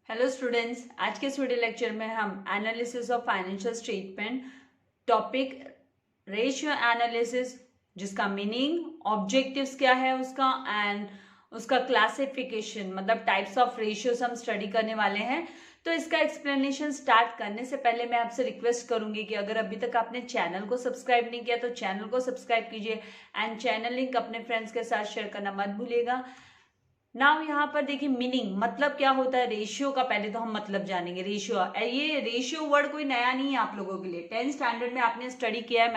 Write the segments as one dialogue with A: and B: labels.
A: Hello students, आज के इस वीडियो लेक्चर में हम analysis of financial statement topic ratio analysis, जिसका मीनिंग ऑब्जेक्टिव्स क्या है उसका एंड उसका क्लासिफिकेशन मतलब टाइप्स ऑफ रेशियोज हम स्टडी करने वाले हैं। तो इसका एक्सप्लेनेशन स्टार्ट करने से पहले मैं आपसे रिक्वेस्ट करूंगी कि अगर अभी तक आपने चैनल को सब्सक्राइब नहीं किया तो चैनल को सब्सक्राइब कीजिए एंड चैनल लिंक अपने फ्रेंड्स के साथ शेयर करना मत भूलिएगा। नाउ यहाँ पर देखिए मीनिंग मतलब क्या होता है रेशियो का, पहले तो हम मतलब जानेंगे। रेशियो, ये रेशियो वर्ड कोई नया नहीं है आप लोगों के लिए। 10th स्टैंडर्ड में आपने स्टडी किया है,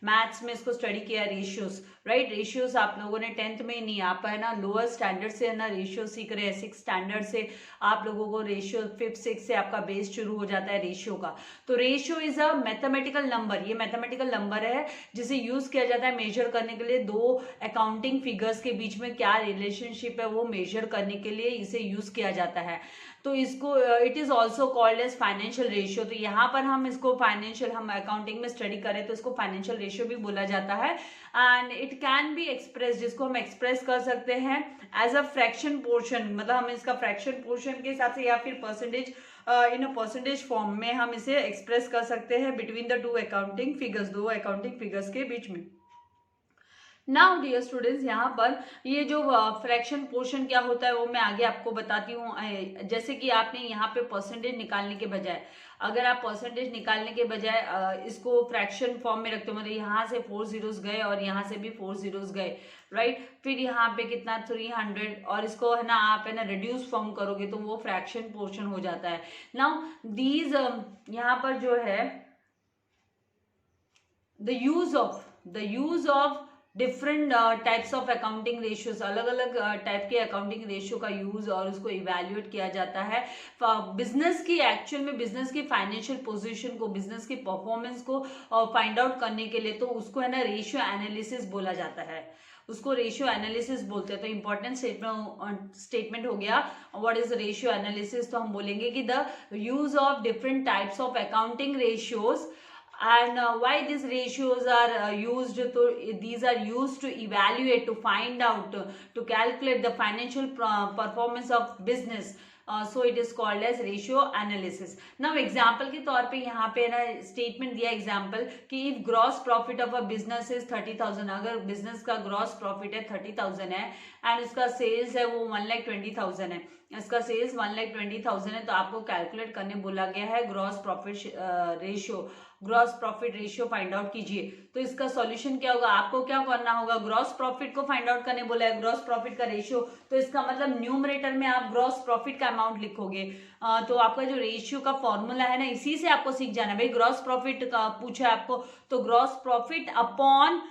A: मैथ्स में इसको स्टडी किया है रेशियोस, राइट। रेशियोस आप लोगों ने 10th में ही नहीं, आप है ना लोअर स्टैंडर्ड से है ना रेशियो सीख रहे हैं। 6th स्टैंडर्ड से आप लोगों को रेशियो, 5th 6th से आपका बेस शुरू हो जाता है रेशियो का। तो ratio is a mathematical number, ये मैथमेटिकल नंबर है जिसे यूज किया जाता है मेजर करने के लिए दो अकाउंटिंग फिगर्स के बीच में क्या रिलेशनशिप है वो मेजर करने के लिए इसे यूज किया जाता है। तो इसको it is also called as financial ratio. तो यहाँ पर हम इसको फाइनेंशियल, हम अकाउंटिंग में स्टडी करें तो इसको फाइनेंशियल रेशियो भी बोला जाता है। And it can be express, जिसको हम एक्सप्रेस कर सकते हैं एज अ फ्रैक्शन पोर्शन, मतलब हम इसका फ्रैक्शन पोर्शन के हिसाब से या फिर percentage, in a percentage form में हम इसे एक्सप्रेस कर सकते हैं between the two accounting figures, दो अकाउंटिंग फिगर्स के बीच में। नाउ डियर स्टूडेंट्स, यहाँ पर ये जो फ्रैक्शन पोर्शन क्या होता है वो मैं आगे आपको बताती हूँ। जैसे कि आपने यहाँ पे परसेंटेज निकालने के बजाय, अगर आप परसेंटेज निकालने के बजाय इसको फ्रैक्शन फॉर्म में रखते हो, मतलब यहाँ से 4 zeros गए और यहाँ से भी 4 zeros गए, राइट। फिर यहाँ पे कितना 300 और इसको है ना आप है ना रिड्यूस फॉर्म करोगे तो वो फ्रैक्शन पोर्शन हो जाता है। नाउ दीज यहाँ पर जो है the use of different types of accounting ratios, अलग अलग टाइप के अकाउंटिंग रेशियो का यूज और उसको इवेल्युएट किया जाता है बिजनेस की, एक्चुअल में बिजनेस की फाइनेंशियल पोजीशन को, बिजनेस की परफॉर्मेंस को फाइंड आउट करने के लिए। तो उसको है ना रेशियो एनालिसिस बोला जाता है, उसको रेशियो एनालिसिस बोलते हैं। तो इंपॉर्टेंट स्टेटमेंट हो गया व्हाट इज रेशियो एनालिसिस। तो हम बोलेंगे कि the use of different types of accounting ratios and why these ratios are used to, these are used to evaluate, to find out, to calculate the financial performance of business. So it is called as ratio analysis. Now example के तौर पे यहाँ पे ना statement दिया example कि if gross profit of a business is 30,000, अगर business का ग्रॉस प्रॉफिट है 30,000 है एंड इसका सेल्स है वो 1,20,000 है, इसका सेल्स 1,20,000 है, तो आपको कैलकुलेट करने बोला गया है gross profit ratio, gross profit ratio find out कीजिए। तो इसका सॉल्यूशन क्या होगा, आपको क्या करना होगा, ग्रॉस प्रॉफिट को फाइंड आउट करने बोला है, ग्रॉस प्रॉफिट का रेशियो। तो इसका मतलब न्यूमरेटर में आप ग्रॉस प्रॉफिट का अमाउंट लिखोगे। तो आपका जो रेशियो का फॉर्मूला है ना, इसी से आपको सीख जाना है भाई। ग्रॉस प्रॉफिट का पूछा है आपको तो ग्रॉस प्रॉफिट अपॉन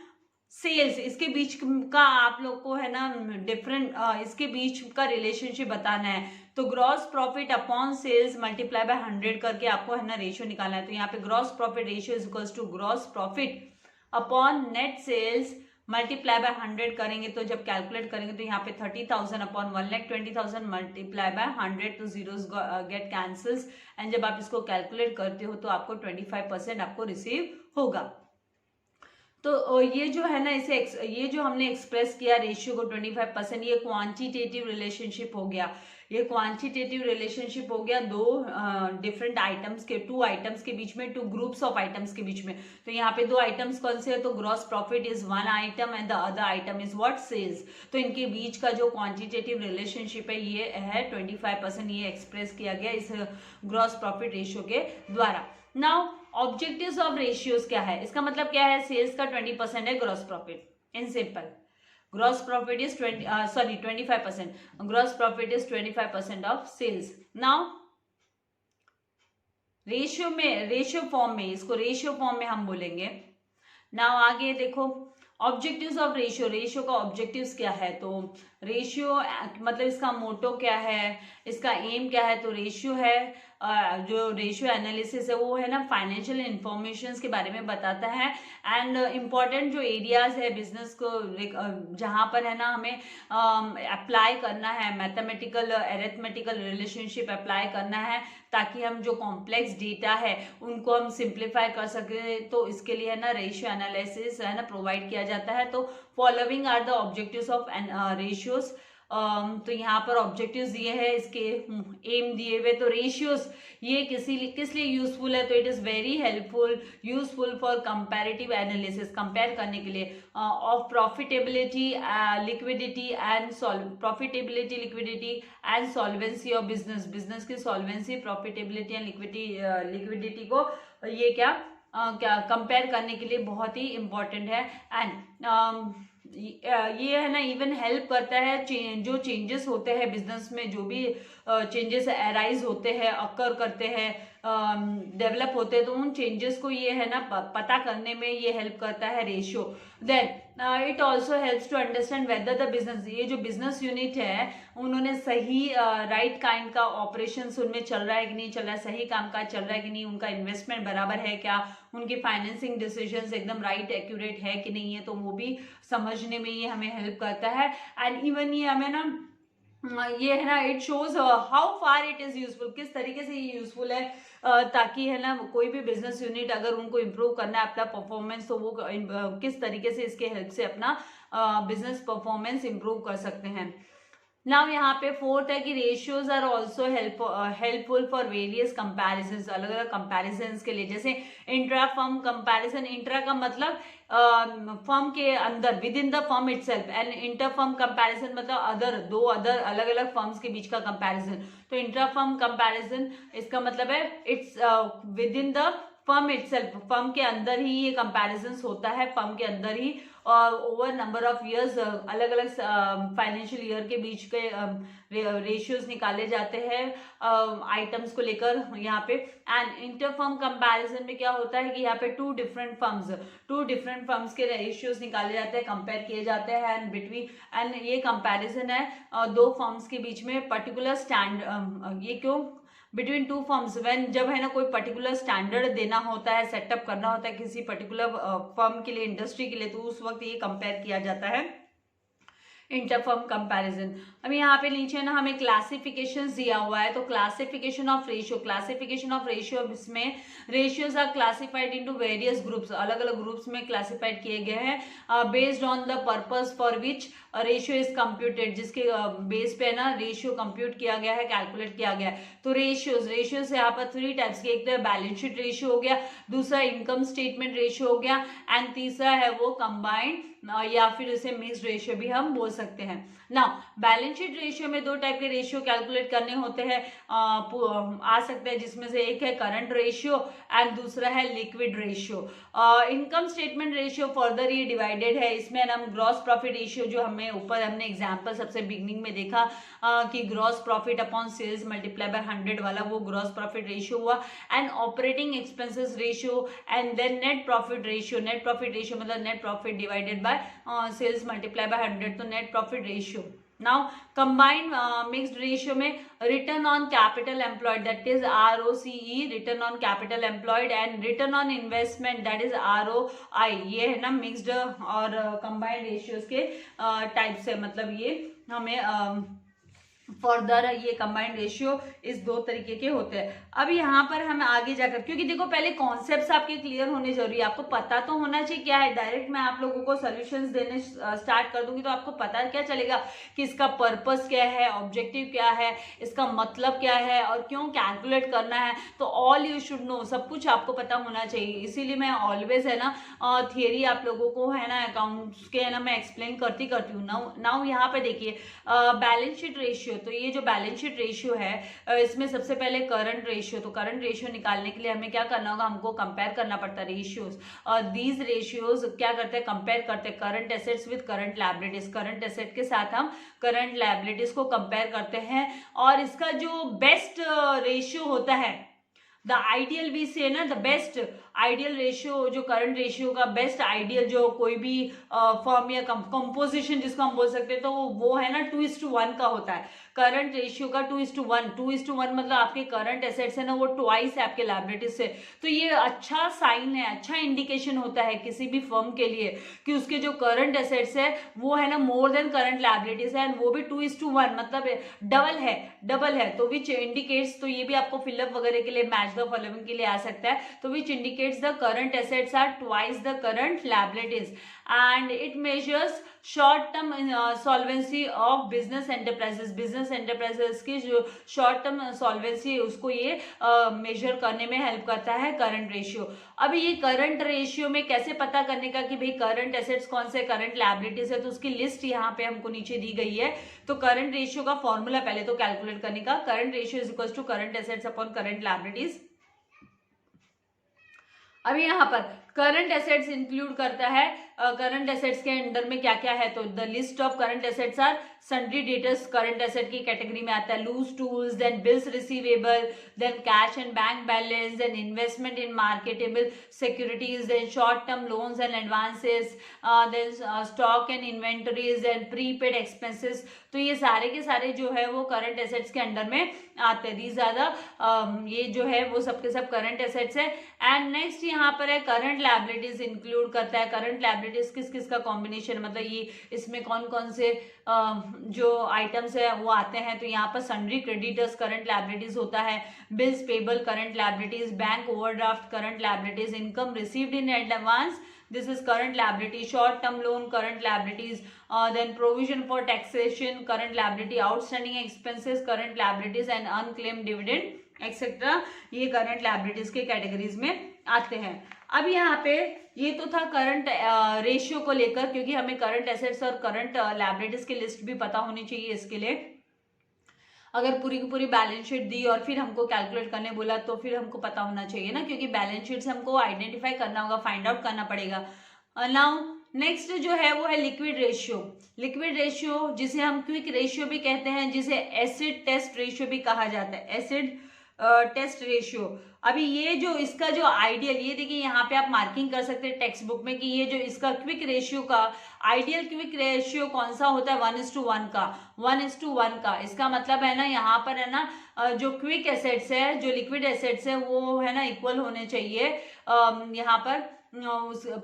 A: सेल्स, इसके बीच का आप लोग को है ना डिफरेंट, इसके बीच का रिलेशनशिप बताना है। तो gross profit upon sales multiply by 100 करके आपको है ना रेशियो निकालना है। तो यहाँ पे gross profit ratio is equals to gross profit upon net sales multiply by 100 करेंगे। तो जब कैलकुलेट करेंगे तो यहाँ पे 30,000 अपॉन 1,20,000 मल्टीप्लाई बाय 100, तो जीरोस गेट कैंसल्स एंड जब आप इसको कैलकुलेट करते हो तो आपको 25% आपको रिसीव होगा। तो ये जो है ना इसे ये जो हमने एक्सप्रेस किया रेशियो को 25%, ये क्वांटिटेटिव रिलेशनशिप हो गया। ये क्वांटिटेटिव रिलेशनशिप हो गया दो डिफरेंट आइटम्स के, टू आइटम्स के बीच में, टू ग्रुप्स ऑफ आइटम्स के बीच में। तो यहाँ पे दो आइटम्स कौन से है, तो gross profit is one item and the other item is what, sales. तो इनके बीच का जो क्वांटिटेटिव रिलेशनशिप है ये है 25%, ये एक्सप्रेस किया गया इस ग्रॉस प्रॉफिट रेशियो के द्वारा। नाउ ऑब्जेक्टिव्स ऑफ रेशियोज क्या है, इसका मतलब क्या है, सेल्स का 20% है gross profit, in simple gross profit is 25%, gross profit is 25% of sales. Now ratio में, रेशियो फॉर्म में, इसको रेशियो फॉर्म में हम बोलेंगे। नाउ आगे देखो ऑब्जेक्टिव्स ऑफ रेशियो, रेशियो का ऑब्जेक्टिव्स क्या है। तो रेशियो मतलब इसका मोटो क्या है, इसका एम क्या है। तो रेशियो है जो रेशियो एनालिसिस है वो है ना फाइनेंशियल इंफॉर्मेशन के बारे में बताता है एंड इम्पॉर्टेंट जो एरियाज है बिजनेस को जहाँ पर है ना हमें अप्लाई करना है, मैथमेटिकल अरिथमेटिकल रिलेशनशिप अप्लाई करना है ताकि हम जो कॉम्प्लेक्स डेटा है उनको हम सिंप्लीफाई कर सके। तो इसके लिए है ना रेशियो एनालिसिस है ना प्रोवाइड किया जाता है। तो following are the objectives of ratios तो यहाँ पर ऑब्जेक्टिव्स दिए हैं, इसके एम दिए हुए। तो रेशियोज ये किस लिए यूजफुल है, तो it is very helpful, useful for comparative analysis, compare करने के लिए of profitability, liquidity and profitability, liquidity and solvency of business, business की सॉल्वेंसी, प्रॉफिटेबिलिटी एंड लिक्विडिटी को ये क्या कंपेयर करने के लिए बहुत ही इंपॉर्टेंट है। एंड ये है ना इवन हेल्प करता है जो चेंजेस होते हैं बिजनेस में, जो भी चेंजेस अराइज होते हैं, अकर करते हैं, डेवलप होते हैं, तो उन चेंजेस को ये है ना पता करने में ये हेल्प करता है ratio. Then it also helps to understand whether the business, ये जो बिजनेस यूनिट है उन्होंने सही राइट काइंड का ऑपरेशन उनमें चल रहा है कि नहीं चल रहा है, सही काम काज चल रहा है कि नहीं, उनका इन्वेस्टमेंट बराबर है क्या, उनकी फाइनेंसिंग डिसीजंस एकदम राइट एक्यूरेट है कि नहीं है, तो वो भी समझने में ये हमें हेल्प करता है। एंड इवन ये हमें ना ये है ना it shows how far it is useful, किस तरीके से ये यूजफुल है, ताकि है ना कोई भी बिजनेस यूनिट अगर उनको इम्प्रूव करना है अपना परफॉर्मेंस, तो वो किस तरीके से इसके हेल्प से अपना बिजनेस परफॉर्मेंस इम्प्रूव कर सकते हैं। नाउ यहाँ पे फोर्थ है कि ratios are also helpful for various comparisons, अलग अलग कंपैरिजंस के लिए, जैसे इंट्रा फर्म कंपैरिजन, इंट्रा का मतलब फर्म के अंदर, with in the firm itself, and inter firm comparison मतलब दो अदर अलग अलग फर्म्स के बीच का कंपैरिजन। तो इंट्रा फर्म कंपैरिजन इसका मतलब है it's with in the firm itself, firm के अंदर ही ये कंपैरिजंस होता है, फर्म के अंदर ही, और ओवर नंबर ऑफ ईयर्स अलग अलग फाइनेंशियल ईयर के बीच के रेशियोज निकाले जाते हैं आइटम्स को लेकर यहाँ पे। एंड इंटर फर्म कंपैरिजन में क्या होता है कि यहाँ पे टू डिफरेंट फर्म्स के रेशियोज निकाले जाते हैं, कंपेयर किए जाते हैं, एंड बिटवीन एंड ये कंपैरिजन है दो फर्म्स के बीच में पर्टिकुलर स्टैंड, ये क्यों बिटवीन टू फर्म्स, व्हेन जब है ना कोई पर्टिकुलर स्टैंडर्ड देना होता है, सेटअप करना होता है किसी पर्टिकुलर फर्म के लिए, इंडस्ट्री के लिए, तो उस वक्त ये कंपेयर किया जाता है इंटरफर्म कंपैरिजन। अब यहाँ पे नीचे ना हमें क्लासिफिकेशन दिया हुआ है, तो क्लासिफिकेशन ऑफ रेशियो इसमें ratios are classified into various groups, अलग अलग ग्रुप्स में क्लासिफाइड किए गए हैं based on the purpose for which ratio is computed, जिसके बेस पे ना रेशियो कंप्यूट किया गया है, कैलकुलेट किया गया है। तो रेशियोज यहाँ पर 3 टाइप्स के, एक तो बैलेंस शीट रेशियो हो गया, दूसरा इनकम स्टेटमेंट रेशियो हो गया, एंड तीसरा है वो कंबाइंड या फिर उसे मिक्स्ड रेशियो भी हम बोल सकते हैं। नाउ बैलेंस शीट रेशियो में 2 टाइप के रेशियो कैलकुलेट करने होते हैं, आ सकते हैं, जिसमें से एक है करंट रेशियो एंड दूसरा है liquid ratio. Income statement ratio further ये डिवाइडेड है, इसमें हम ग्रॉस प्रॉफिट रेशियो जो हमने एग्जांपल सबसे बिगनिंग में देखा कि gross profit upon sales multiply by 100 वाला वो ग्रॉस प्रॉफिट रेशियो हुआ, and operating expenses ratio, and then net profit ratio मतलब net profit divided by sales multiply by 100, तो net profit ratio. Now combined mixed ratio में return on capital employed that is ROCE, return on capital employed, and return on investment that is ROI, ये है ना mixed और combined ratios के types है, मतलब ये हमें फर्दर ये कंबाइंड रेशियो इस 2 तरीके के होते हैं। अब यहाँ पर हम आगे जाकर, क्योंकि देखो पहले कॉन्सेप्ट्स आपके क्लियर होने जरूरी है, आपको पता तो होना चाहिए क्या है, डायरेक्ट मैं आप लोगों को सॉल्यूशंस देने स्टार्ट कर दूंगी तो आपको पता क्या चलेगा कि इसका पर्पस क्या है, ऑब्जेक्टिव क्या है, इसका मतलब क्या है और क्यों कैलकुलेट करना है, तो ऑल यू शुड नो, सब कुछ आपको पता होना चाहिए। इसीलिए मैं ऑलवेज है ना थियरी आप लोगों को है ना अकाउंट्स के है ना मैं एक्सप्लेन करती हूँ। नाउ यहाँ पे देखिए बैलेंस शीट रेशियो, तो ये जो बैलेंस शीट रेशियो है इसमें सबसे पहले करंट रेशियो, तो करंट रेशियो निकालने के लिए हमें क्या करना होगा, हमको कंपेयर करना पड़ता है रेशियोज, और दीज रेशियोज क्या करते हैं, कंपेयर करते हैं current assets with current liabilities, current asset के साथ हम करंट लायबिलिटीज को कंपेयर करते हैं, और इसका जो बेस्ट रेशियो होता है, द आइडियल भी से ना द बेस्ट आइडियल रेशियो, जो करंट रेशियो का बेस्ट आइडियल जो कोई भी फॉर्म या कंपोजिशन जिसको हम बोल सकते हैं, तो वो है ना 2:1 का होता है। करंट रेशियो का 2:1 मतलब आपके करंट एसेट्स है ना वो ट्वाइस है आपके लायबिलिटीज से, तो ये अच्छा साइन है, अच्छा इंडिकेशन होता है किसी भी फर्म के लिए कि उसके जो करंट एसेट्स है वो है ना मोर देन करंट लायबिलिटीज है, एंड वो भी 2:1 मतलब डबल है, तो विच इंडिकेट्स, तो ये भी आपको फिलअप वगैरह के लिए मैच द फॉलोइंग के लिए आ सकता है, तो which indicate indicates the current assets are twice the current liabilities, and it measures short term solvency of business enterprises. business enterprises की जो short term solvency है उसको ये measure करने में help करता है current ratio. अभी ये current ratio में कैसे पता करने का कि भाई current assets कौन से current liabilities है, तो उसकी list यहाँ पे हमको नीचे दी गई है. तो current ratio का formula पहले तो calculate करने का, current ratio is equals to current assets upon current liabilities. अभी यहाँ पर करंट एसेट्स इंक्लूड करता है, करंट एसेट्स के अंडर में क्या क्या है, तो the list of current assets are sundry debtors current asset की कैटेगरी में आता है, loose tools, then bills receivable, then cash and bank balance, then investment in marketable securities, then short term loans and advances, then stock and inventories, then prepaid expenses. तो ये सारे के सारे जो है वो करंट एसेट्स के अंडर में आते हैं. दीज आर द ये जो है वो सबके सब करंट एसेट्स है. एंड नेक्स्ट यहाँ पर है करंट लायबिलिटीज इंक्लूड करता है. करंट लायबिलिटीज किस किस का कॉम्बिनेशन, मतलब ये इसमें कौन कौन से जो आइटम्स है वो आते हैं. तो यहाँ पर सन्ड्री क्रेडिटर्स करंट लायबिलिटीज होता है, bills payable current liabilities, bank overdraft current liabilities, income received in advance, this is current liability, short term loan current liabilities, then provision for taxation current liability, outstanding expenses current liabilities and unclaimed dividend etc. ये current liabilities के categories में आते हैं. अब यहाँ पे ये तो था करंट रेशियो को लेकर, क्योंकि हमें करंट एसेट्स और करंट लायबिलिटीज की लिस्ट भी पता होनी चाहिए. इसके लिए अगर पूरी की पूरी बैलेंस शीट दी और फिर हमको कैलकुलेट करने बोला तो फिर हमको पता होना चाहिए ना, क्योंकि बैलेंस शीट से हमको आइडेंटिफाई करना होगा, फाइंड आउट करना पड़ेगा. नाउ नेक्स्ट जो है वो है लिक्विड रेशियो. लिक्विड रेशियो जिसे हम क्विक रेशियो भी कहते हैं, जिसे एसिड टेस्ट रेशियो भी कहा जाता है, एसिड टेस्ट रेशियो. अभी ये जो इसका जो आइडियल, ये देखिए यहाँ पे आप मार्किंग कर सकते हैं टेक्स्ट बुक में कि ये जो इसका क्विक रेशियो का आइडियल क्विक रेशियो कौन सा होता है, 1:1 का. 1:1 का इसका मतलब है ना, यहाँ पर है ना जो क्विक एसेट्स है, जो लिक्विड एसेट्स है वो है ना इक्वल होने चाहिए. यहाँ पर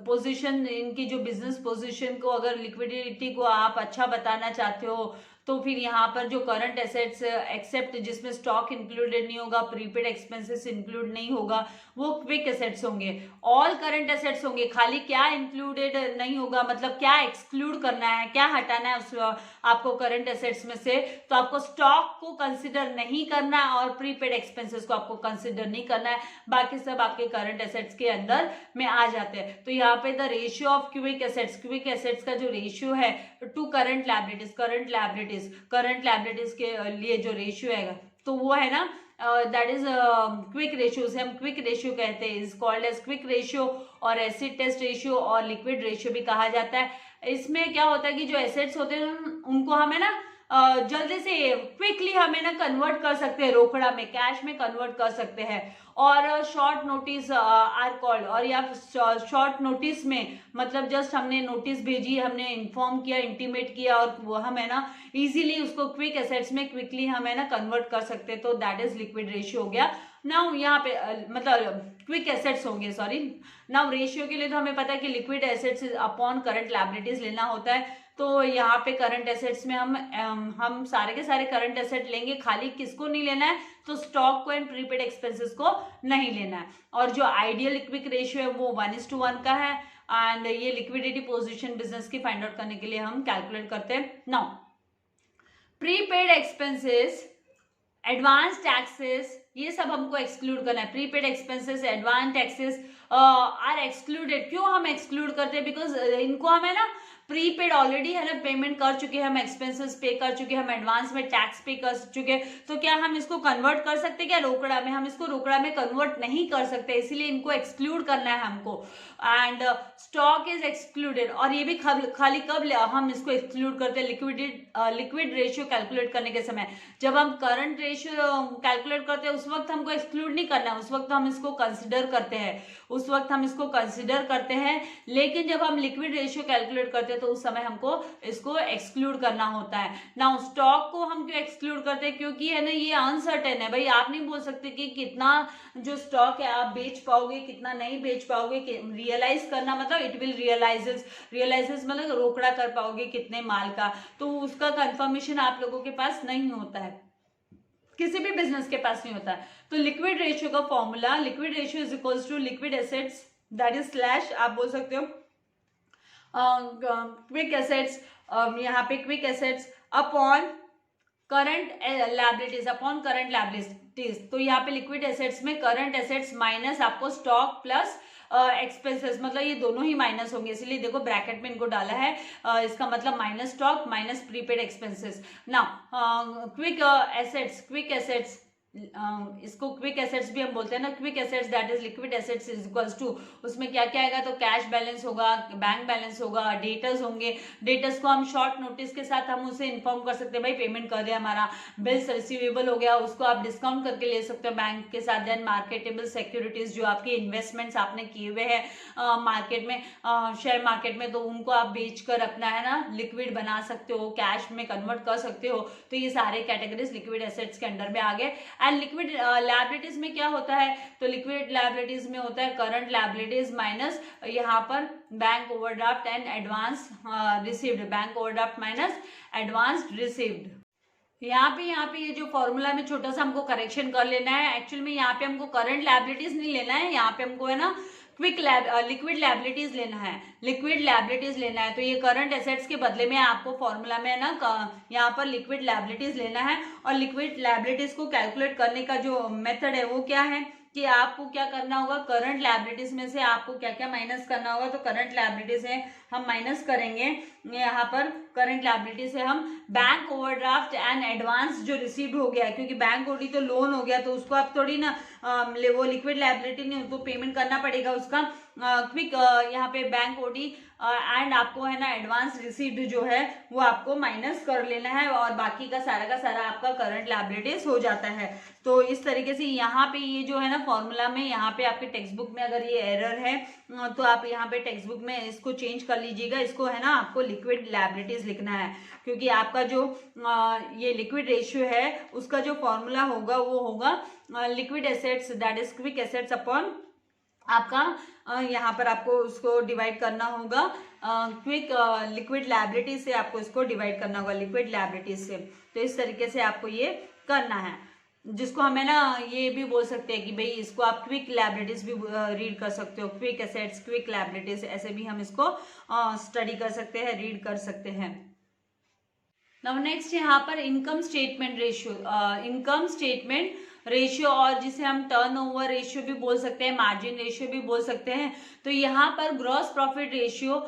A: पोजीशन, इनकी जो बिजनेस पोजीशन को, अगर लिक्विडिटी को आप अच्छा बताना चाहते हो तो फिर यहाँ पर जो करंट एसेट्स एक्सेप्ट जिसमें स्टॉक इंक्लूडेड नहीं होगा, प्रीपेड एक्सपेंसेस इंक्लूड नहीं होगा, वो क्विक एसेट्स होंगे. ऑल करंट एसेट्स होंगे. खाली क्या इंक्लूडेड नहीं होगा, मतलब क्या एक्सक्लूड करना है, क्या हटाना है उस आपको करंट एसेट्स में से, तो आपको स्टॉक को कंसिडर नहीं करना है और प्रीपेड एक्सपेंसेस को आपको कंसिडर नहीं करना है. बाकी सब आपके करंट एसेट्स के अंदर में आ जाते हैं. तो यहाँ पे the ratio of quick assets का जो रेशियो है टू करंट लायबिलिटीज के लिए जो रेशियो है तो वो है ना दैट इज क्विक रेशियो, से हम क्विक रेशियो कहते हैं, is called as quick ratio और एसिड टेस्ट रेशियो और लिक्विड रेशियो भी कहा जाता है. इसमें क्या होता है कि जो एसेट्स होते हैं उनको हमें ना जल्दी से क्विकली हमें ना कन्वर्ट कर सकते हैं, रोकड़ा में, कैश में कन्वर्ट कर सकते हैं. और शॉर्ट नोटिस आर कॉल्ड, और या शॉर्ट नोटिस में मतलब जस्ट हमने नोटिस भेजी, हमने इन्फॉर्म किया, इंटीमेट किया और वो हम है ना इजीली उसको क्विक एसेट्स में क्विकली हम है ना कन्वर्ट कर सकते हैं. तो दैट इज लिक्विड रेशियो हो गया. नाउ यहाँ पे मतलब क्विक एसेट्स होंगे, सॉरी. नाउ रेशियो के लिए तो हमें पता है कि liquid assets upon current liabilities लेना होता है. तो यहाँ पे करंट एसेट्स में हम सारे के सारे करंट एसेट लेंगे. खाली किसको नहीं लेना है, तो स्टॉक को एंड प्रीपेड एक्सपेंसेस को नहीं लेना है. और जो आइडियल क्विक रेशियो है वो 1:1 का है. एंड ये लिक्विडिटी पोजीशन बिजनेस की फाइंड आउट करने के लिए हम कैलकुलेट करते हैं. Now prepaid expenses, advance taxes, ये सब हमको एक्सक्लूड करना है. Prepaid expenses, advance taxes are excluded. क्यों हम एक्सक्लूड करते हैं, बिकॉज इनको हमें ना प्रीपेड ऑलरेडी है ना पेमेंट कर चुके हैं, हम एक्सपेंसेस पे कर चुके हैं, हम एडवांस में टैक्स पे कर चुके हैं. तो क्या हम इसको कन्वर्ट कर सकते हैं क्या रोकड़ा में? हम इसको रोकड़ा में कन्वर्ट नहीं कर सकते, इसीलिए इनको एक्सक्लूड करना है हमको. And stock is excluded. और ये भी खाली कब हम इसको एक्सक्लूड करते हैं, लिक्विड रेशियो कैलकुलेट करने के समय. जब हम करंट रेशियो कैलकुलेट करते हैं उस वक्त हमको एक्सक्लूड नहीं करना है, उस वक्त हम इसको कंसिडर करते हैं. लेकिन जब हम लिक्विड रेशियो कैलकुलेट करते हैं तो उस समय हमको इसको एक्सक्लूड करना होता है. नाउ स्टॉक को हम क्यों एक्सक्लूड करते हैं, क्योंकि है ना ये अनसर्टेन है. भाई आप नहीं बोल सकते कि कितना जो स्टॉक है आप बेच पाओगे, कितना नहीं बेच पाओगे. रियलाइज करना मतलब इट विल रियलाइजेस मतलब रोकड़ा कर पाओगे कितने माल का, तो उसका कंफर्मेशन आप लोगों के पास नहीं होता है. किसी भी बिजनेस के पास नहीं होता है। तो लिक्विड रेशियो का formula, liquid ratio is equals to liquid assets that is slash आप बोल सकते हो क्विक एसेट्स, यहाँ पे quick assets upon current liabilities, upon current liabilities. तो यहाँ पे लिक्विड एसेट्स में करंट एसेट्स माइनस आपको स्टॉक प्लस एक्सपेंसेस, मतलब ये दोनों ही माइनस होंगे, इसलिए देखो ब्रैकेट में इनको डाला है, इसका मतलब minus stock minus prepaid expenses. ना क्विक एसेट्स इसको क्विक एसेट्स भी हम बोलते हैं ना, quick assets that is liquid assets is equals to, उसमें क्या क्या आएगा, तो कैश बैलेंस होगा, बैंक बैलेंस होगा, डेटर्स होंगे। डेटर्स को हम शॉर्ट नोटिस के साथ हम उसे इन्फॉर्म कर सकते हैं भाई पेमेंट कर दे हमारा, बिल्स रिसीवेबल हो गया उसको आप डिस्काउंट करके ले सकते हो बैंक के साथ। देन मार्केटेबल सिक्योरिटीज, जो आपके इन्वेस्टमेंट्स आपने किए हुए हैं मार्केट में, शेयर मार्केट में, तो उनको आप बेच कर अपना है ना लिक्विड बना सकते हो, कैश में कन्वर्ट कर सकते हो। तो ये सारे कैटेगरीज लिक्विड एसेट्स के अंडर में आ गए। एंड लिक्विड लायबिलिटीज में क्या होता है, तो लिक्विड लायबिलिटीज में होता है करंट लायबिलिटीज माइनस यहाँ पर bank overdraft and advance received, bank overdraft minus advance received. यहाँ पे ये जो फॉर्मूला में छोटा सा हमको करेक्शन कर लेना है। एक्चुअल में यहाँ पे हमको करंट लायबिलिटीज नहीं लेना है, यहाँ पे हमको है ना लिक्विड लायबिलिटीज लेना है, लिक्विड लायबिलिटीज लेना है। तो ये करंट एसेट्स के बदले में आपको फॉर्मूला में है ना यहाँ पर लिक्विड लायबिलिटीज लेना है। और लिक्विड लायबिलिटीज को कैलकुलेट करने का जो मेथड है वो क्या है कि आपको क्या करना होगा, करंट लायबिलिटीज में से आपको क्या क्या माइनस करना होगा। तो करंट लायबिलिटीज है हम माइनस करेंगे यहाँ पर, करंट लायबिलिटी से हम बैंक ओवरड्राफ्ट एंड एडवांस जो रिसीव्ड हो गया है, क्योंकि बैंक ओडी तो लोन हो गया तो उसको आप थोड़ी ना वो लिक्विड लायबिलिटी नहीं, उसको पेमेंट करना पड़ेगा उसका क्विक यहाँ पे बैंक ओडी एंड आपको है ना एडवांस रिसीव्ड जो है वो आपको माइनस कर लेना है और बाकी का सारा आपका करंट लायबिलिटीज हो जाता है। तो इस तरीके से यहाँ पे ये जो है ना फॉर्मूला में, यहाँ पे आपके टेक्स्ट बुक में अगर ये एरर है तो आप यहाँ पे टेक्स्ट बुक में इसको चेंज कर लीजिएगा, इसको है ना आपको लिक्विड लायबिलिटीज लिखना है, क्योंकि आपका जो ये लिक्विड रेशियो है उसका जो फॉर्मूला होगा वो होगा liquid assets that is quick assets upon आपका यहाँ पर आपको उसको डिवाइड करना होगा क्विक लिक्विड लायबिलिटी से, आपको इसको डिवाइड करना होगा लिक्विड लायबिलिटी से। तो इस तरीके से आपको ये करना है, जिसको हमें ना ये भी बोल सकते हैं कि भाई इसको आप क्विक लायबिलिटीज भी रीड कर सकते हो, क्विक एसेट्स क्विक लायबिलिटीज, ऐसे भी हम इसको स्टडी कर सकते हैं, रीड कर सकते हैं। नाउ नेक्स्ट यहाँ पर income statement ratio, income statement ratio और जिसे हम टर्नओवर रेशियो भी बोल सकते हैं, मार्जिन रेशियो भी बोल सकते हैं। तो यहाँ पर gross profit ratio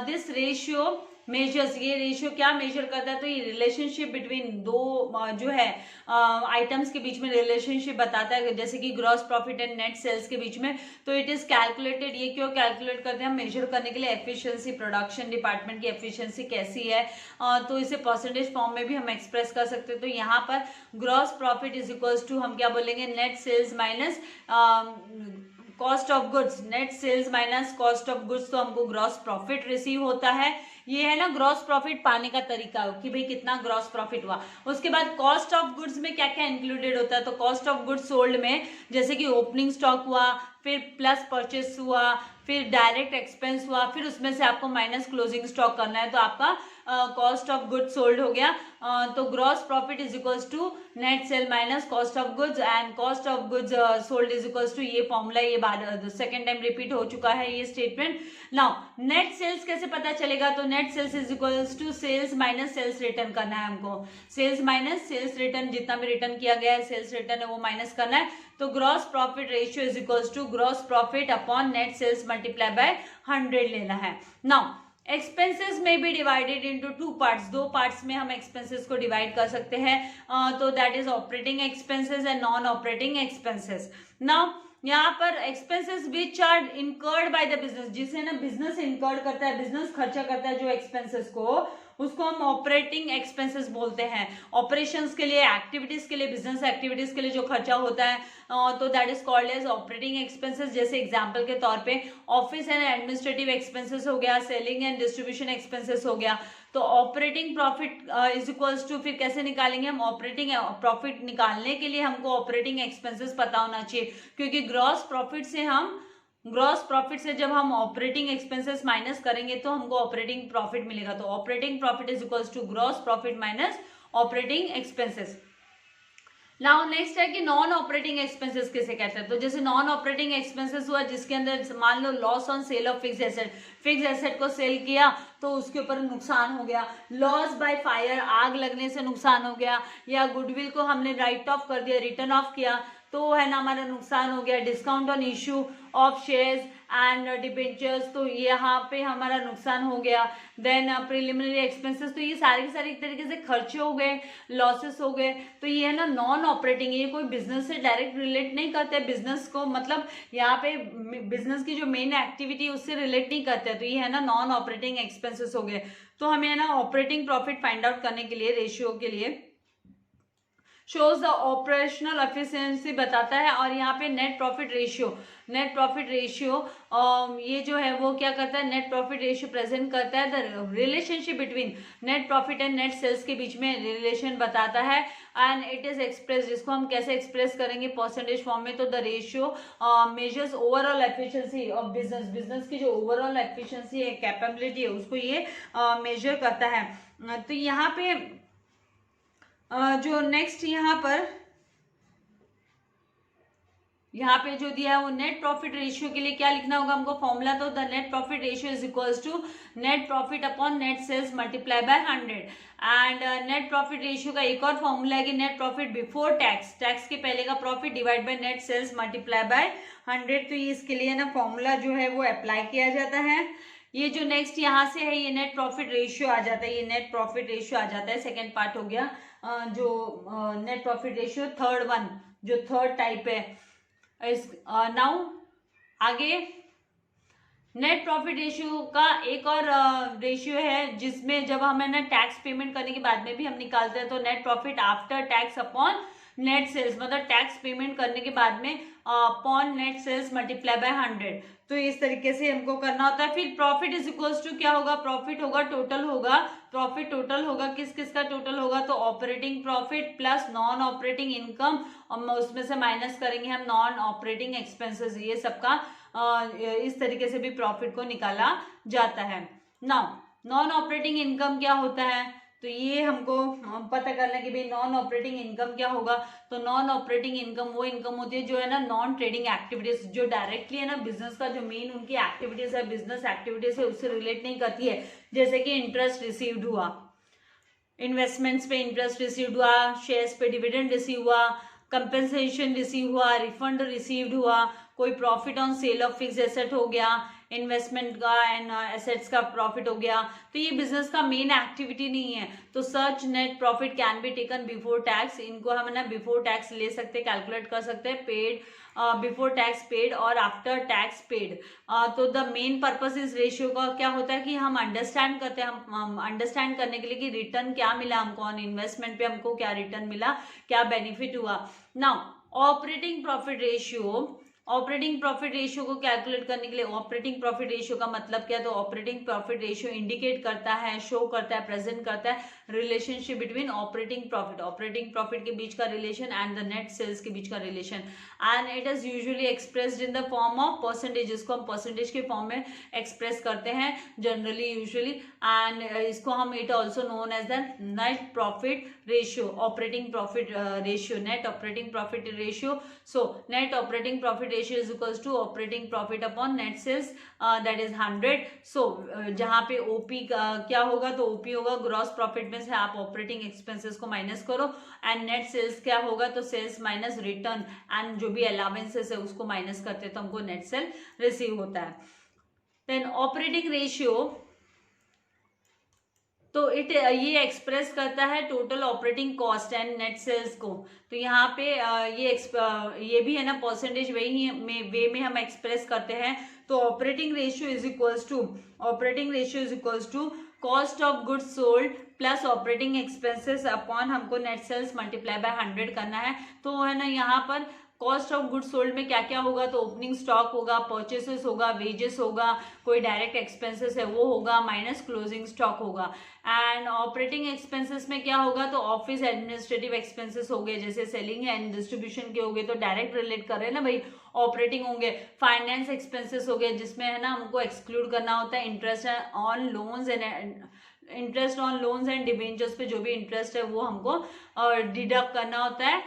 A: this ratio measures, ये रेशियो क्या मेजर करता है, तो ये रिलेशनशिप बिटवीन दो जो है आइटम्स के बीच में रिलेशनशिप बताता है, जैसे कि gross profit and net sales के बीच में। तो इट इज कैलकुलेटेड, ये क्यों कैलकुलेट करते हैं हम, मेजर करने के लिए एफिशिएंसी, प्रोडक्शन डिपार्टमेंट की एफिशिएंसी कैसी है, तो इसे परसेंटेज फॉर्म में भी हम एक्सप्रेस कर सकते हैं। तो यहाँ पर gross profit is equals to हम क्या बोलेंगे, net sales minus cost of goods, net sales minus cost of goods, तो हमको ग्रॉस प्रॉफिट रिसीव होता है। ये है ना ग्रॉस प्रॉफिट पाने का तरीका कि भाई कितना ग्रॉस प्रॉफिट हुआ। उसके बाद कॉस्ट ऑफ गुड्स में क्या क्या इंक्लूडेड होता है, तो कॉस्ट ऑफ गुड्स सोल्ड में जैसे कि ओपनिंग स्टॉक हुआ, फिर प्लस परचेस हुआ, फिर डायरेक्ट एक्सपेंस हुआ, फिर उसमें से आपको माइनस क्लोजिंग स्टॉक करना है, तो आपका कॉस्ट ऑफ गुड्स सोल्ड हो गया। तो gross profit is equals to net sale minus cost of goods and cost of goods sold is equals to, ये फॉर्मूला ये बार सेकेंड टाइम रिपीट हो चुका है ये स्टेटमेंट। नाउ नेट सेल्स कैसे पता चलेगा, तो net sales is equals to sales minus sales return करना है हमको, सेल्स माइनस सेल्स रिटर्न, जितना भी रिटर्न किया गया है सेल्स रिटर्न है वो माइनस करना है। तो gross profit ratio is equals to gross profit upon net sales multiply by 100 लेना है। नाउ एक्सपेंसेस में भी डिवाइडेड इनटू टू पार्ट्स, दो पार्ट्स में हम एक्सपेंसेस को डिवाइड कर सकते हैं, तो that is operating expenses and non operating expenses. Now यहाँ पर expenses which are incurred by the business, जिसे ना बिजनेस इनकर्ड करता है, बिजनेस खर्चा करता है जो एक्सपेंसेस को, उसको हम ऑपरेटिंग एक्सपेंसेस बोलते हैं। ऑपरेशंस के लिए, एक्टिविटीज के लिए, बिजनेस एक्टिविटीज के लिए जो खर्चा होता है तो that is called as operating expenses. जैसे एग्जांपल के तौर पे ऑफिस एंड एडमिनिस्ट्रेटिव एक्सपेंसेस हो गया, सेलिंग एंड डिस्ट्रीब्यूशन एक्सपेंसेस हो गया। तो operating profit is equals to, फिर कैसे निकालेंगे हम ऑपरेटिंग प्रॉफिट, निकालने के लिए हमको ऑपरेटिंग एक्सपेंसेस पता होना चाहिए, क्योंकि ग्रॉस प्रॉफिट से जब हम ऑपरेटिंग एक्सपेंसेस माइनस करेंगे तो हमको ऑपरेटिंग प्रॉफिट मिलेगा। तो operating profit is equals to gross profit minus operating expenses. Now next है कि नॉन ऑपरेटिंग एक्सपेंसेस किसे कहते हैं। तो जैसे नॉन ऑपरेटिंग एक्सपेंसेस हुआ जिसके अंदर मान लो loss on sale of fix asset, fix asset को सेल किया तो उसके ऊपर नुकसान हो गया, लॉस बाय फायर, आग लगने से नुकसान हो गया, या गुडविल को हमने राइट ऑफ कर दिया, रिटर्न ऑफ किया तो है ना हमारा नुकसान हो गया, discount on issue of shares and debentures, तो यहाँ पे हमारा नुकसान हो गया। देन प्रिलिमिनरी एक्सपेंसेस, तो ये सारे के सारे एक तरीके से खर्चे हो गए, लॉसेस हो गए, तो ये है ना नॉन ऑपरेटिंग, ये कोई बिजनेस से डायरेक्ट रिलेट नहीं करते बिजनेस को, मतलब यहाँ पे बिजनेस की जो मेन एक्टिविटी है उससे रिलेट नहीं करते, तो ये है ना नॉन ऑपरेटिंग एक्सपेंसेस हो गए। तो हमें है ना ऑपरेटिंग प्रॉफिट फाइंड आउट करने के लिए रेशियो के लिए शोज द ऑपरेशनल एफिशिएंसी बताता है, और यहाँ पे net profit ratio, net profit ratio ये जो है वो क्या करता है, नेट प्रॉफिट रेशियो प्रेजेंट करता है the relationship between net profit and net sales के बीच में रिलेशन बताता है। एंड इट इज एक्सप्रेस, जिसको हम कैसे एक्सप्रेस करेंगे परसेंटेज फॉर्म में, तो the ratio measures overall efficiency of business, business की जो ओवरऑल एफिशिएंसी है, कैपेबिलिटी है, उसको ये मेजर करता है। तो यहाँ पे जो नेक्स्ट यहाँ पे जो दिया है वो नेट प्रॉफिट रेशियो के लिए क्या लिखना होगा हमको फॉर्मूला, तो the net profit ratio is equals to net profit upon net sales multiply by 100। And net profit ratio का एक और फॉर्मूला है कि net profit before tax, tax के पहले का profit divide by net sales multiply by 100। तो ये इसके लिए ना फॉर्मूला जो है वो अप्लाई किया जाता है। ये जो नेक्स्ट यहाँ से है ये नेट प्रॉफिट रेशियो आ जाता है, ये नेट प्रॉफिट रेशियो आ जाता है, सेकेंड पार्ट हो गया जो net profit ratio third one, जो थर्ड टाइप है। नाउ आगे नेट प्रॉफिट रेशियो का एक और रेशियो है जिसमें जब हमें ना टैक्स पेमेंट करने के बाद में भी हम निकालते हैं, तो net profit after tax upon net sales, मतलब टैक्स पेमेंट करने के बाद में upon net sales multiply by 100। तो इस तरीके से हमको करना होता है। फिर प्रॉफिट इज इक्वल्स टू क्या होगा, प्रॉफिट होगा टोटल होगा, प्रॉफिट टोटल होगा, किस किस का टोटल होगा, तो operating profit plus non operating income, और उसमें से माइनस करेंगे हम नॉन ऑपरेटिंग एक्सपेंसेस, ये सबका इस तरीके से भी प्रॉफिट को निकाला जाता है। नाउ नॉन ऑपरेटिंग इनकम क्या होता है, तो ये हमको पता करना है कि भाई नॉन ऑपरेटिंग इनकम क्या होगा। तो नॉन ऑपरेटिंग इनकम वो इनकम होती है जो है ना नॉन ट्रेडिंग एक्टिविटीज, जो डायरेक्टली है ना बिजनेस का जो मेन उनकी एक्टिविटीज है, बिजनेस एक्टिविटीज है, उससे रिलेट नहीं करती है। जैसे कि इंटरेस्ट रिसीव्ड हुआ, इन्वेस्टमेंट्स पे इंटरेस्ट रिसीव्ड हुआ, शेयर्स पे डिविडेंड रिसीव हुआ, कंपेंसेशन रिसीव हुआ, रिफंड रिसीव्ड हुआ, कोई profit on sale of fix asset हो गया, इन्वेस्टमेंट का एंड एसेट्स का प्रॉफिट हो गया, तो ये बिजनेस का मेन एक्टिविटी नहीं है। तो such net profit can be taken before tax, इनको हम ना बिफोर टैक्स ले सकते हैं, कैलकुलेट कर सकते हैं, पेड बिफोर टैक्स पेड और आफ्टर टैक्स पेड। तो द मेन पर्पस इस रेशियो का क्या होता है कि हम अंडरस्टैंड करते हैं, हम अंडरस्टैंड करने के लिए कि रिटर्न क्या मिला हमको ऑन इन्वेस्टमेंट पे, हमको क्या रिटर्न मिला, क्या बेनिफिट हुआ। Now operating profit ratio, operating profit ratio को कैलकुलेट करने के लिए ऑपरेटिंग प्रॉफिट रेशियो का मतलब क्या है, तो ऑपरेटिंग प्रॉफिट रेशियो इंडिकेट करता है, शो करता है, प्रेजेंट करता है relationship between operating profit, operating profit के बीच का relation and the net sales के बीच का relation. And it is usually expressed in the form of percentage, जिसको हम परसेंटेज के फॉर्म में एक्सप्रेस करते हैं जनरली यूजुअली, एंड इसको हम it also known as the net profit ratio, operating profit ratio, net operating profit ratio. So net operating profit ratio is equals to operating profit upon net sales, that is 100। So जहाँ पे OP क्या होगा, तो OP होगा gross profit में से आप operating expenses को माइनस करो, एंड नेट सेल्स क्या होगा, तो सेल्स माइनस रिटर्न एंड जो भी अलावेंसेस है उसको माइनस करते हैं, तो हमको नेट सेल रिसीव होता है। देन ऑपरेटिंग रेशियो, तो ये एक्सप्रेस करता है total operating cost and net sales को। तो यहाँ पे ये भी है ना परसेंटेज वे में हम एक्सप्रेस करते हैं। तो operating ratio is equals to cost of goods sold plus operating expenses upon हमको नेट सेल्स मल्टीप्लाई बाय 100 करना है। तो है ना यहाँ पर कॉस्ट ऑफ गुड्स सोल्ड में क्या क्या होगा, तो ओपनिंग स्टॉक होगा, परचेसेस होगा, वेजेस होगा, कोई डायरेक्ट एक्सपेंसेस है वो होगा, माइनस क्लोजिंग स्टॉक होगा। एंड ऑपरेटिंग एक्सपेंसेस में क्या होगा, तो ऑफिस एडमिनिस्ट्रेटिव एक्सपेंसेस हो गए, जैसे सेलिंग एंड डिस्ट्रीब्यूशन के हो गए, तो डायरेक्ट रिलेट कर रहे हैं ना भाई, ऑपरेटिंग होंगे। फाइनेंस एक्सपेंसेस हो गए, जिसमें है ना हमको एक्सक्लूड करना होता है interest on loans and interest on loans and debentures पे जो भी इंटरेस्ट है वो हमको डिडक्ट करना होता है,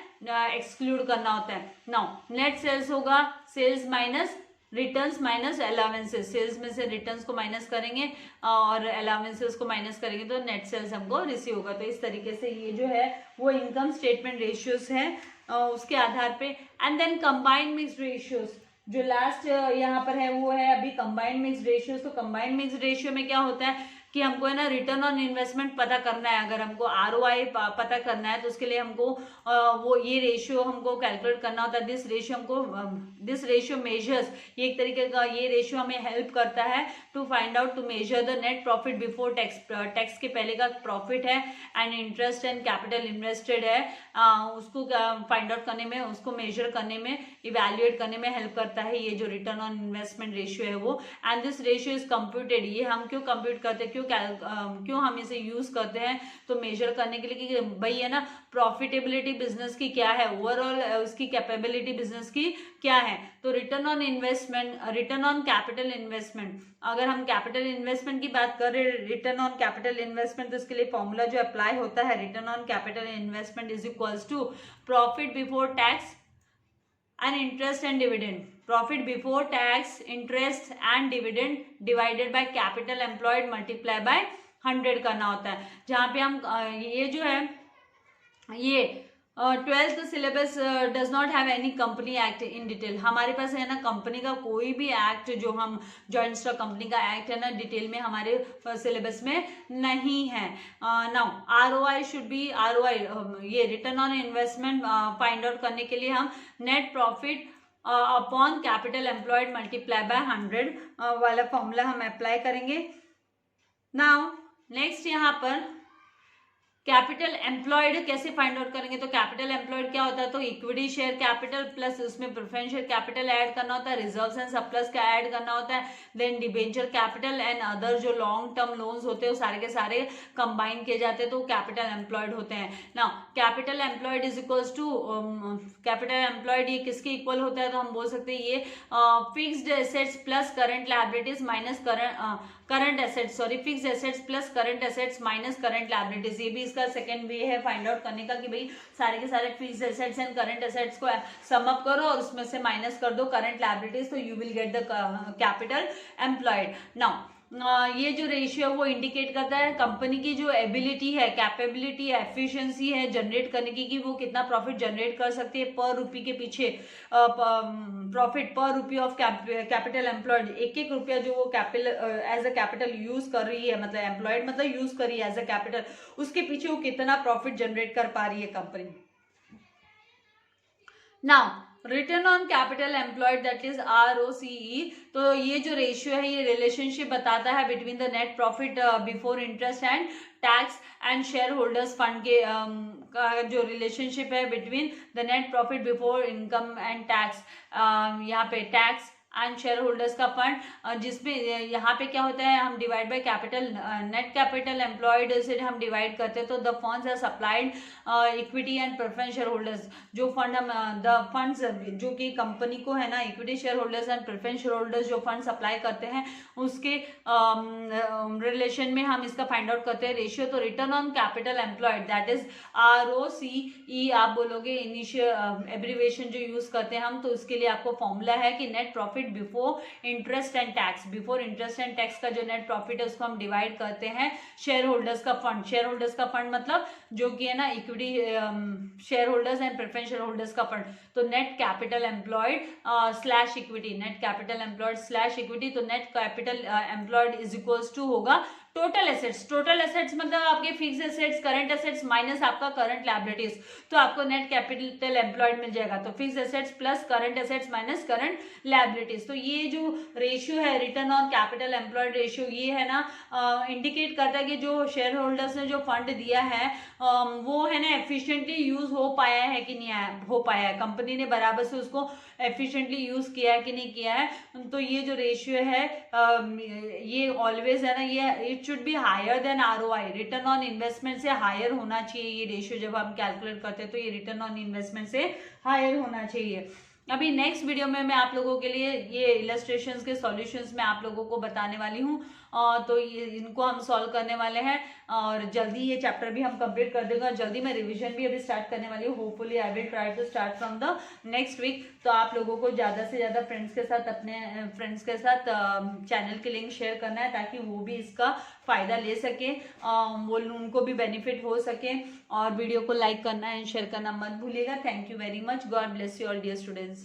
A: एक्सक्लूड करना होता है। नाउ नेट सेल्स होगा sales minus returns minus allowances, sales में से रिटर्न्स को माइनस करेंगे और अलावेंसेस को माइनस करेंगे तो नेट सेल्स हमको रिसीव होगा। तो इस तरीके से ये जो है वो इनकम स्टेटमेंट रेशियोज है उसके आधार पे। And then combined mixed ratios जो लास्ट यहाँ पर है वो है अभी कंबाइंड मिक्स्ड रेशियोज। तो कंबाइंड मिक्स्ड रेशियो में क्या होता है कि हमको है ना रिटर्न ऑन इन्वेस्टमेंट पता करना है, अगर हमको ROI पता करना है तो उसके लिए हमको वो ये रेशियो हमको कैलकुलेट करना होता है। दिस रेशियो मेजर्स, ये एक तरीके का ये रेशियो हमें हेल्प करता है to find out to measure the net profit before tax, tax के पहले का प्रॉफिट है and interest and capital invested है, उसको फाइंड आउट करने में, उसको मेजर करने में, इवेल्युएट करने में हेल्प करता है ये जो रिटर्न ऑन इन्वेस्टमेंट रेशियो है वो। And this ratio is computed, ये हम क्यों कंप्यूट करते हैं, क्यों हम इसे यूज करते हैं तो मेजर करने के लिए कि भाई है ना प्रॉफिटेबिलिटी बिजनेस की क्या है, ओवरऑल उसकी कैपेबिलिटी बिजनेस की क्या है। तो return on investment, return on capital investment, अगर हम कैपिटल इन्वेस्टमेंट की बात कर रहे हैं रिटर्न ऑन कैपिटल इन्वेस्टमेंट, तो इसके लिए फॉर्मूला जो अप्लाई होता है return on capital investment is equals to profit before tax and interest and dividend, profit before tax, interest and dividend divided by capital employed multiply by 100 करना होता है। जहाँ पे हम ये जो है ये 12th syllabus does not have any company act in detail, हमारे पास है ना कंपनी का कोई भी एक्ट जो हम जॉइंट स्टॉक कंपनी का एक्ट है ना डिटेल में हमारे सिलेबस में नहीं है। Now ROI should be ROI, ये return on investment find out करने के लिए हम net profit upon capital employed multiply by 100 वाला फॉर्मूला हम अप्लाई करेंगे। नाउ नेक्स्ट यहाँ पर कैपिटल एम्प्लॉयड कैसे फाइंड आउट करेंगे, तो कैपिटल एम्प्लॉयड क्या होता है, तो इक्विटी शेयर कैपिटल प्लस उसमें प्रेफरेंस शेयर कैपिटल ऐड करना होता है, रिजर्व्स एंड सरप्लस का ऐड करना होता है, then debenture capital and other जो लॉन्ग टर्म लोन्स होते हैं वो सारे के सारे कंबाइन किए जाते हैं तो कैपिटल एम्प्लॉयड होते हैं। Now capital employed is equals to capital employed ये किसके इक्वल होता है, तो हम बोल सकते हैं ये fixed assets plus current liabilities minus current assets, sorry fixed assets plus current assets minus current liabilities. ये भी इसका सेकंड वे है फाइंड आउट करने का कि भाई सारे के सारे fixed assets and current assets को सम अप करो और उसमें से माइनस कर दो करंट लायबिलिटीज, तो you will get the capital employed. Now ये जो रेशियो वो इंडिकेट करता है कंपनी की जो एबिलिटी है, कैपेबिलिटी है, एफिशिएंसी है जनरेट करने की कि वो कितना प्रॉफिट जनरेट कर सकती है पर रुपये के पीछे, प्रॉफिट पर रुपये ऑफ कैपिटल एम्प्लॉयड, एक एक रुपया जो वो capital as a capital use कर रही है, मतलब एम्प्लॉयड मतलब यूज कर रही है एज अ कैपिटल, उसके पीछे वो कितना प्रॉफिट जनरेट कर पा रही है company. Now return on capital employed that is ROCE, तो ये जो रेशियो है ये रिलेशनशिप बताता है between the net profit before interest and tax and share holders fund के का जो रिलेशनशिप है between the net profit before income and tax, यहाँ पे टैक्स एंड शेयर होल्डर्स का फंड, जिसमें यहाँ पे क्या होता है हम divide by capital, net capital employed से हम डिवाइड करते हैं तो the funds are supplied equity and preference share holders, जो फंड हम द फंड्स जो कि कंपनी को है ना equity share holders and preference share holders जो फंड सप्लाई करते हैं उसके रिलेशन में हम इसका फाइंड आउट करते हैं रेशियो। तो return on capital employed that is ROCE आप बोलोगे, इनिशियल एब्रीवेशन जो यूज करते हैं हम, तो उसके लिए आपको फॉर्मूला है कि net profit before interest and tax, before interest and tax का जो नेट प्रॉफिट है उसको हम डिवाइड करते हैं शेयर होल्डर्स का फंड, शेयर होल्डर्स का फंड मतलब जो कि है ना equity share holders and preference share holders का फंड, तो net capital employed slash equity, net capital employed slash equity, तो net capital employed is equals to होगा टोटल एसेट्स, टोटल एसेट्स मतलब आपके fix assets current assets minus आपका current liabilities, तो आपको net capital employed मिल जाएगा, तो fix assets plus current assets minus current liabilities. तो ये जो रेशियो है return on capital employed ratio ये है ना इंडिकेट करता है कि जो शेयर होल्डर्स ने जो फंड दिया है वो है ना एफिशिएंटली यूज हो पाया है कि नहीं हो पाया है, कंपनी ने बराबर से उसको एफिशिएंटली यूज किया है कि नहीं किया है। तो ये जो रेशियो है ये ऑलवेज है ना ये it should be higher than ROI, return on investment से हायर होना चाहिए ये रेशियो, जब हम कैलकुलेट करते हैं तो ये रिटर्न ऑन इन्वेस्टमेंट से हायर होना चाहिए। अभी नेक्स्ट वीडियो में मैं आप लोगों के लिए ये इलस्ट्रेशंस के सॉल्यूशंस मैं आप लोगों को बताने वाली हूँ, तो ये इनको हम सॉल्व करने वाले हैं और जल्दी ये चैप्टर भी हम कंप्लीट कर देंगे। जल्दी मैं रिवीजन भी अभी स्टार्ट करने वाली हूँ। Hopefully I will try to start from the next week. तो आप लोगों को ज़्यादा से ज़्यादा फ्रेंड्स के साथ, अपने फ्रेंड्स के साथ चैनल की लिंक शेयर करना है ताकि वो भी इसका फ़ायदा ले सके, वो उनको भी बेनिफिट हो सके। और वीडियो को लाइक करना एंड शेयर करना मत भूलिएगा। Thank you very much. God bless you all dear students.